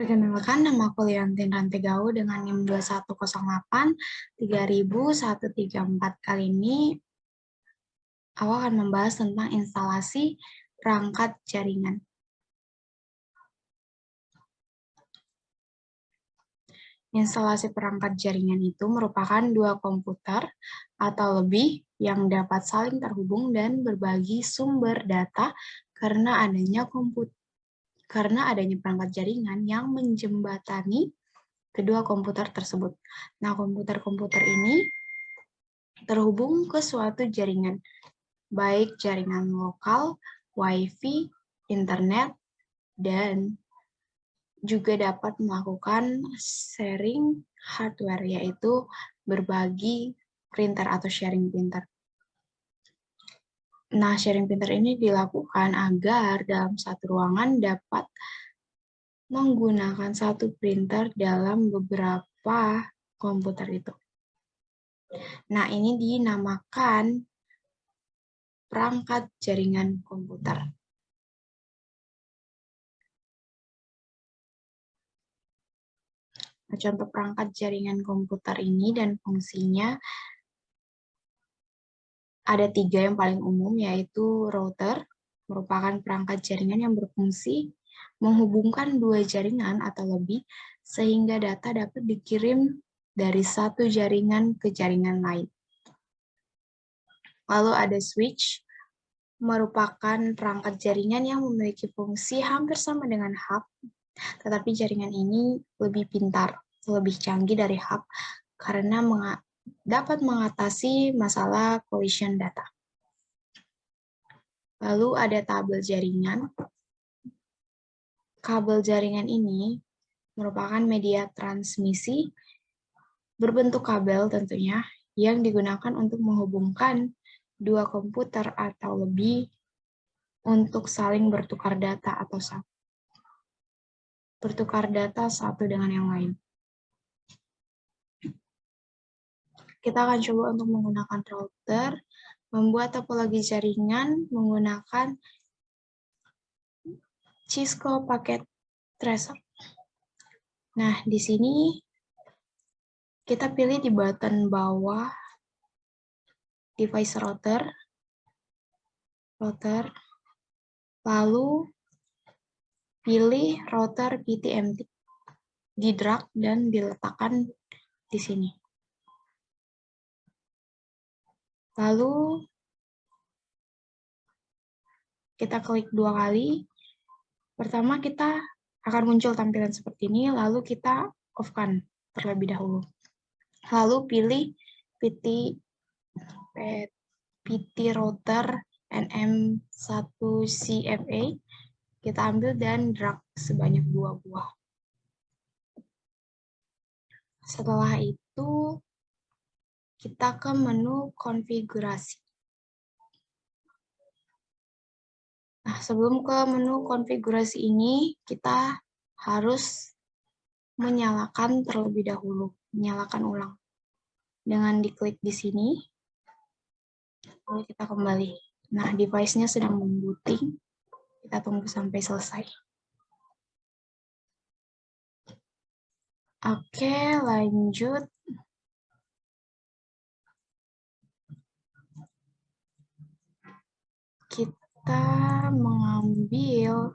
Perkenalkan, nama aku Leontin Rantigau dengan NIM 2108 3134. Kali ini aku akan membahas tentang instalasi perangkat jaringan. Instalasi perangkat jaringan itu merupakan dua komputer atau lebih yang dapat saling terhubung dan berbagi sumber data karena adanya perangkat jaringan yang menjembatani kedua komputer tersebut. Nah, komputer-komputer ini terhubung ke suatu jaringan, baik jaringan lokal, WiFi, internet, dan juga dapat melakukan sharing hardware, yaitu berbagi printer atau sharing printer. Nah, sharing printer ini dilakukan agar dalam satu ruangan dapat menggunakan satu printer dalam beberapa komputer itu. Nah, ini dinamakan perangkat jaringan komputer. Nah, contoh perangkat jaringan komputer ini dan fungsinya ada 3 yang paling umum, yaitu router, merupakan perangkat jaringan yang berfungsi menghubungkan dua jaringan atau lebih, sehingga data dapat dikirim dari satu jaringan ke jaringan lain. Lalu ada switch, merupakan perangkat jaringan yang memiliki fungsi hampir sama dengan hub, tetapi jaringan ini lebih pintar, lebih canggih dari hub, karena dapat mengatasi masalah collision data. Lalu ada tabel jaringan. Kabel jaringan ini merupakan media transmisi berbentuk kabel tentunya yang digunakan untuk menghubungkan dua komputer atau lebih untuk saling bertukar data satu dengan yang lain. Kita akan coba untuk menggunakan router, membuat topologi jaringan menggunakan Cisco Packet Tracer. Nah, di sini kita pilih di button bawah device router, lalu pilih router PTMT, di-drag dan diletakkan di sini. Lalu kita klik 2 kali. Pertama kita akan muncul tampilan seperti ini, lalu kita off-kan terlebih dahulu. Lalu pilih PT router NM1CFA, kita ambil dan drag sebanyak 2 buah. Setelah itu kita ke menu konfigurasi. Nah, sebelum ke menu konfigurasi ini, kita harus menyalakan terlebih dahulu, menyalakan ulang. Dengan diklik di sini, lalu kita kembali. Nah, device-nya sedang membooting, kita tunggu sampai selesai. Oke, lanjut. Kita mengambil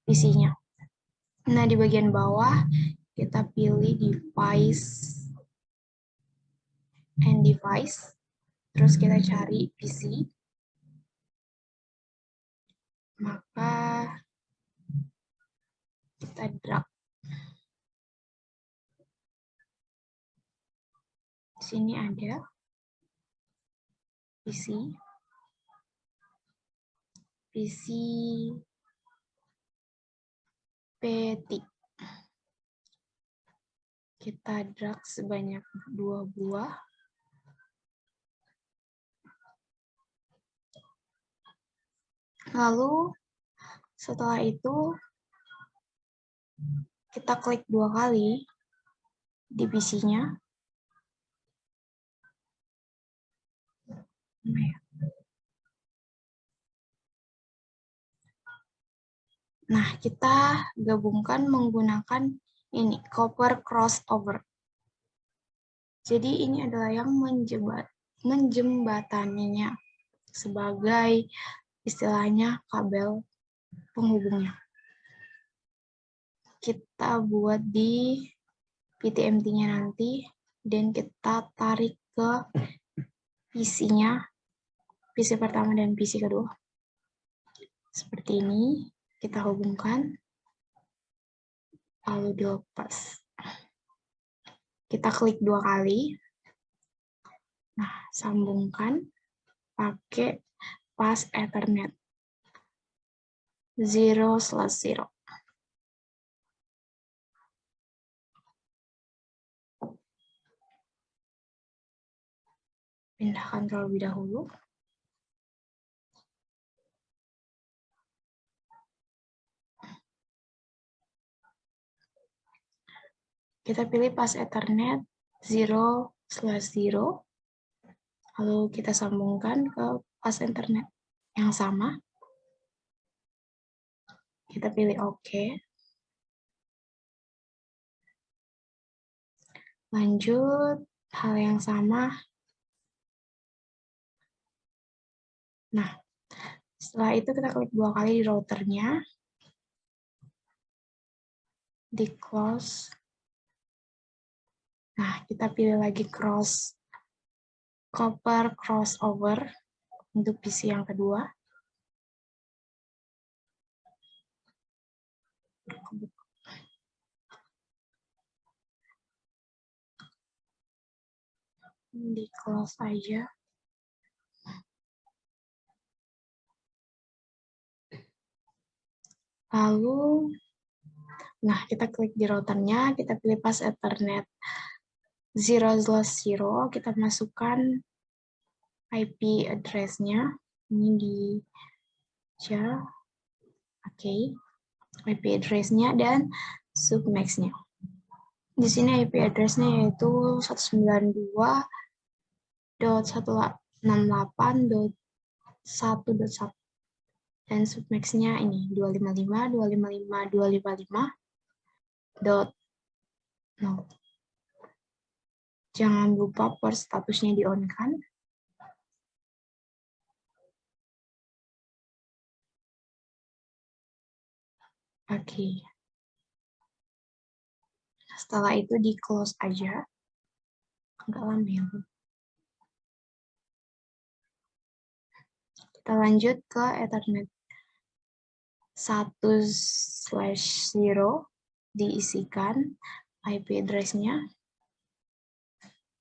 PC-nya. Nah, di bagian bawah kita pilih device and device. Terus kita cari PC. Maka kita drag. Di sini ada PC PT. Kita drag sebanyak 2 buah. Lalu setelah itu kita klik 2 kali di PC-nya. Nah, kita gabungkan menggunakan ini, copper crossover. Jadi ini adalah yang menjembataninya sebagai istilahnya kabel penghubungnya. Kita buat di PTMT-nya nanti, dan kita tarik ke PC-nya, PC pertama dan PC kedua. Seperti ini, kita hubungkan, lalu dilepas. Kita klik 2 kali. Nah, sambungkan pakai pas Ethernet 0/0. Pindahkan terlebih dahulu. Kita pilih pas Ethernet 0/0. Lalu kita sambungkan ke pas Ethernet yang sama. Kita pilih OK. Lanjut, hal yang sama. Nah, setelah itu kita klik 2 kali di routernya. Di close. Nah, kita pilih lagi copper crossover untuk PC yang kedua. Di close aja. Lalu, nah kita klik di routernya, kita pilih pas Ethernet 0/0, kita masukkan IP address-nya. Ini di share. Oke. IP address-nya dan submax-nya. Di sini IP address-nya yaitu 192.168.1.1 dan submax-nya ini 255.255.255.0. Jangan lupa port statusnya di-on-kan. Oke. Setelah itu di-close aja. Agak lama ya. Kita lanjut ke Ethernet 1/0, diisikan IP address-nya.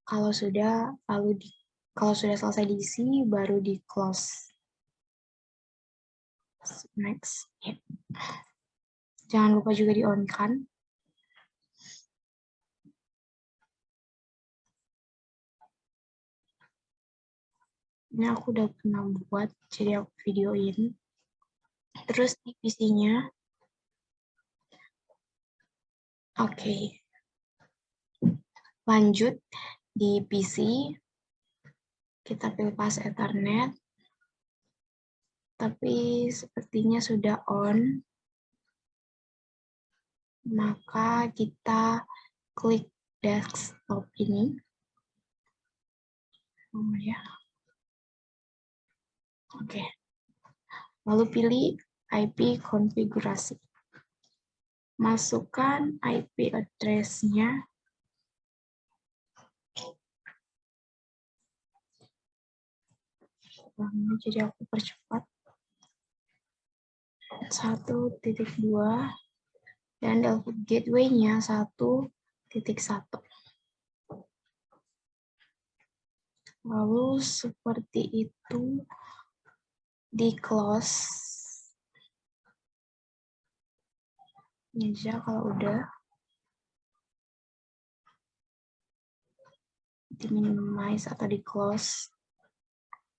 Kalau sudah selesai diisi, baru di-close. Next. Yep. Jangan lupa juga di-on-kan. Ini aku udah pernah buat, jadi aku videoin. Terus di PC-nya. Oke. Lanjut di PC. Kita pilih pas Ethernet. Tapi sepertinya sudah on. Maka kita klik desktop ini. Oh ya. Oke. Lalu pilih IP konfigurasi. Masukkan IP address-nya. Jadi aku percepat. 1.2 dan Delphi gateway-nya 1.1. Lalu seperti itu di close. Ini aja kalau udah. Di minimize atau di close.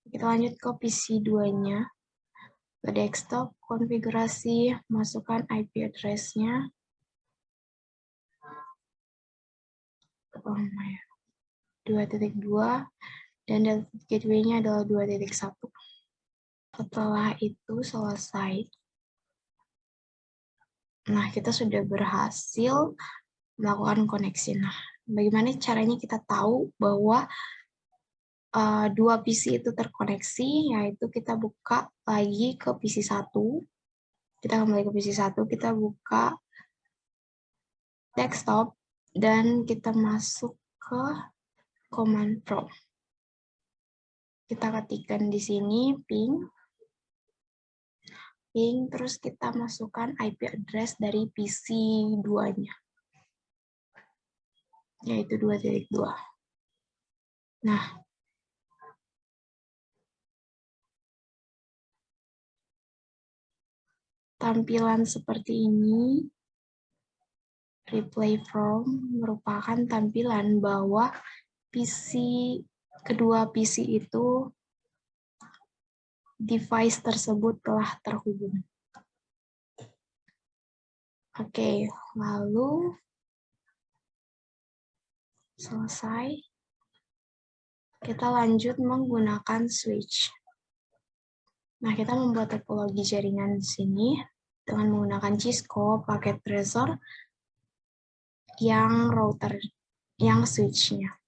Kita lanjut ke PC 2-nya. Ke desktop, konfigurasi, masukkan IP address-nya. 2.2 dan gateway-nya adalah 2.1. Setelah itu selesai, Nah, kita sudah berhasil melakukan koneksi. Nah, bagaimana caranya kita tahu bahwa dua PC itu terkoneksi, yaitu kita buka lagi ke PC 1. Kita kembali ke PC 1, kita buka desktop, dan kita masuk ke command prompt. Kita ketikkan di sini ping, terus kita masukkan IP address dari PC 2-nya, yaitu 2.2. Nah, tampilan seperti ini, replay from, merupakan tampilan bahwa kedua PC itu, device tersebut telah terhubung. Oke, lalu selesai. Kita lanjut menggunakan switch. Nah, kita membuat topologi jaringan di sini dengan menggunakan Cisco, paket Trezor, yang router, yang switch-nya.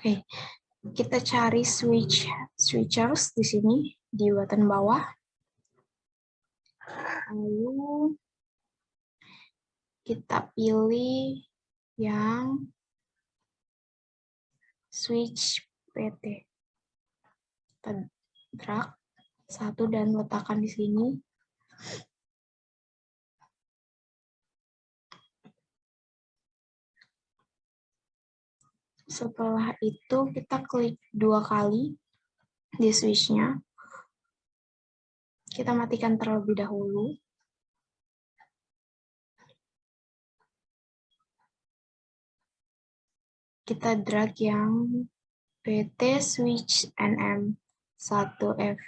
Oke, kita cari switchers di sini di button bawah. Lalu kita pilih yang switch PT. Kita drag satu dan letakkan di sini. Setelah itu kita klik 2 kali di switch-nya. Kita matikan terlebih dahulu. Kita drag yang PT switch NM 1F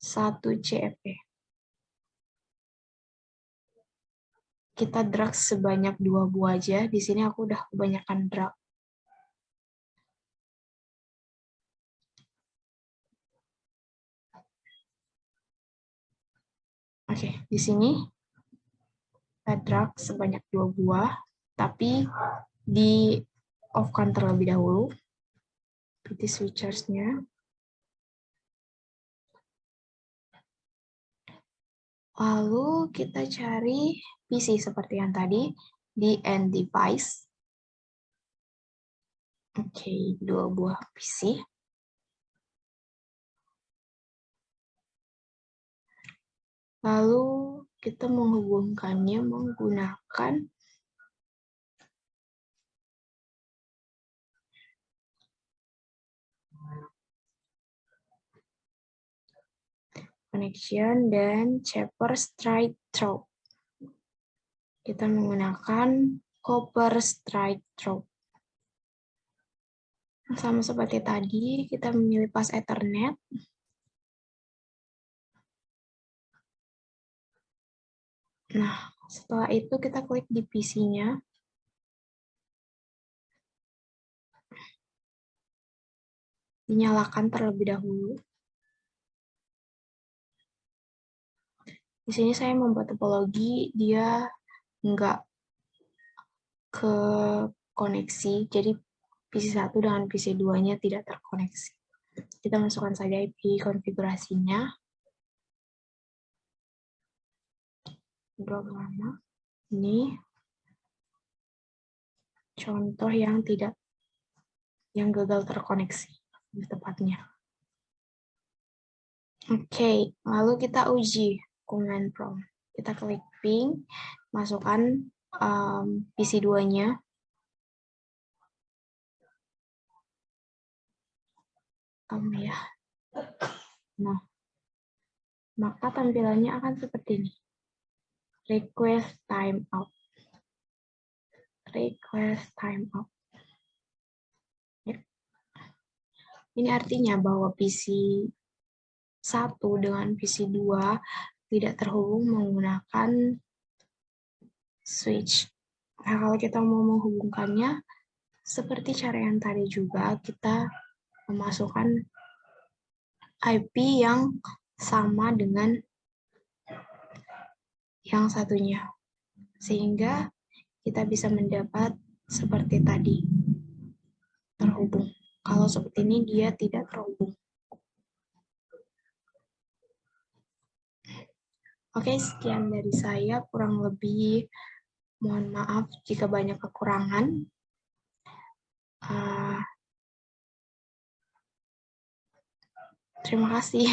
1CFP. Kita drag sebanyak 2 buah aja. Di sini aku udah kebanyakan drag. Oke, di sini kita drag sebanyak 2 buah, tapi di off-kan terlebih dahulu PT switchers-nya. Lalu kita cari PC seperti yang tadi di end device. Oke, 2 buah PC. Lalu kita menghubungkannya menggunakan connection dan copper straight through. Kita menggunakan copper straight through. Sama seperti tadi, kita memilih pas Ethernet. Nah, setelah itu kita klik di PC-nya. Dinyalakan terlebih dahulu. Di sini saya membuat topologi, dia nggak ke koneksi, jadi PC1 dengan PC2-nya tidak terkoneksi. Kita masukkan saja IP konfigurasinya. Berapa lama? Ini contoh yang gagal terkoneksi tepatnya. Oke, lalu kita uji command prompt. Kita klik ping, masukkan PC2-nya. Ya. Nah, maka tampilannya akan seperti ini. Request timeout. Request timeout. Ya. Ini artinya bahwa PC1 dengan PC2 tidak terhubung menggunakan switch. Nah, kalau kita mau menghubungkannya, seperti cara yang tadi juga, kita memasukkan IP yang sama dengan yang satunya. Sehingga kita bisa mendapat seperti tadi, terhubung. Kalau seperti ini dia tidak terhubung. Oke, sekian dari saya, kurang lebih mohon maaf jika banyak kekurangan. Terima kasih.